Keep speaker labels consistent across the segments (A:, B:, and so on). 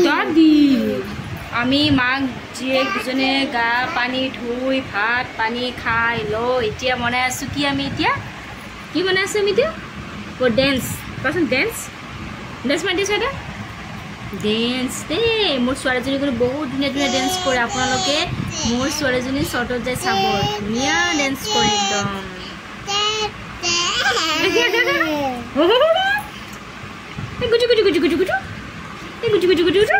A: দাদি আমি মাক জীয়েক দুজনে গা পানী ধুই ভাত পানী খাই লৈ এতিয়া বনাই আছোঁ কি আমি এতিয়া কি বনাই আছোঁ আমি এতিয়া ডেন্স কোৱাচোন ডেন্স ডেন্স মাতিছোঁ এটা ডেন্স দেই মোৰ ছোৱালীজনী কিন্তু বহুত ধুনীয়া ধুনীয়া ডেন্স কৰে আপোনালোকে মোৰ ছোৱালীজনী শ্বৰ্টত যাই চাব ধুনীয়া ডেন্স কৰে একদম গুজু গুজু গুজু গুজু গুজু গুজু গুজু গুজু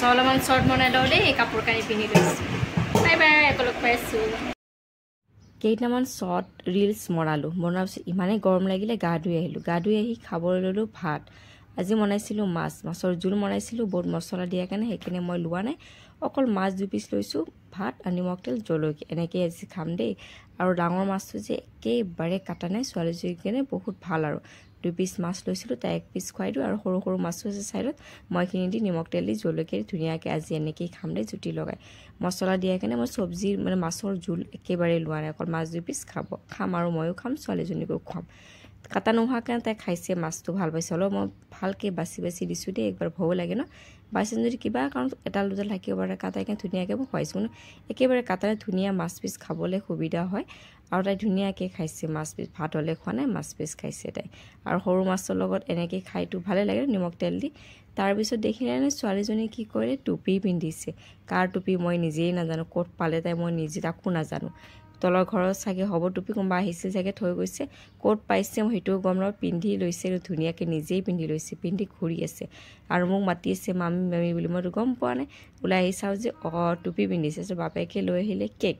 A: অলপমান শ্বৰ্ট বনাই লওঁ দেই কাপোৰ কানি পিন্ধি লৈছোঁ বাই বাই আকৌ লগ পাইছোঁ কেইটামান শ্বৰ্ট ৰিলছ বনালোঁ বনোৱাৰ পিছত ইমানেই গৰম লাগিলে গা ধুই আহিলোঁ গা ধুই আহি খাবলৈ ল'লোঁ ভাত আজি বনাইছিলোঁ মাছৰ জোল বনাইছিলোঁ বহুত মছলা দিয়া কাৰণে সেইকাৰণে মই লোৱা নাই অকল মাছ 2 পিচ লৈছোঁ ভাত আৰু নিমখ তেল জলকীয়া এনেকৈ আজি খাম দেই আৰু ডাঙৰ মাছটো যে একেবাৰে কাটা নাই ছোৱালীজনীৰ কাৰণে বহুত ভাল আৰু 2 পিচ মাছ লৈছিলোঁ তাই 1 পিচ খুৱাই দিওঁ আৰু সৰু সৰু মাছো আছে চাইডত মই এইখিনি দি নিমখ তেল দি জলকীয়া দি ধুনীয়াকৈ আজি এনেকৈ খাম দেই জুতি লগাই মছলা দিয়াৰ কাৰণে মই চব্জি মানে মাছৰ জোল একেবাৰে লোৱা নাই অকল মাছ 2 পিচ খাম আৰু ময়ো খাম ছোৱালীজনীকো খুৱাম কাটা নোহোৱাৰ কাৰণে তাই খাইছে মাছটো ভাল পাইছে অলপ মই ভালকৈ বাছি বাছি দিছোঁ দেই একবাৰ ভয়ো লাগে ন বাছি যদি কিবা কাৰণত এডাল দুডাল থাকিব পাৰে কাটাই কিনে ধুনীয়াকৈ মই খুৱাইছোঁ ন একেবাৰে কাটাৰে ধুনীয়া মাছ পিচ খাবলৈ সুবিধা হয় আৰু তাই ধুনীয়াকৈ খাইছে মাছ পিচ ভাত হ'লে খোৱা নাই মাছ পিচ খাইছে তাই আৰু সৰু মাছৰ লগত এনেকৈ খাইতো ভালে লাগে নিমখ তেল দি তাৰপিছত দেখিলে ছোৱালীজনী কি কৰে টুপি পিন্ধিছে কাৰ টুপি মই নিজেই নাজানো ক'ত পালে তাই মই নিজে তাকো নাজানো তলৰ ঘৰত চাগে হ'ব টুপি কোনোবা আহিছিল চাগে থৈ গৈছে ক'ত পাইছে মই সেইটোও গম নাপাওঁ পিন্ধি লৈছে ধুনীয়াকৈ নিজেই পিন্ধি লৈছে পিন্ধি ঘূৰি আছে আৰু মোক মাতি আছে মামী মামী বুলি মইতো গম পোৱা নাই ওলাই আহি চাওঁ যে টুপি পিন্ধিছে বাপেকে লৈ আহিলে কেক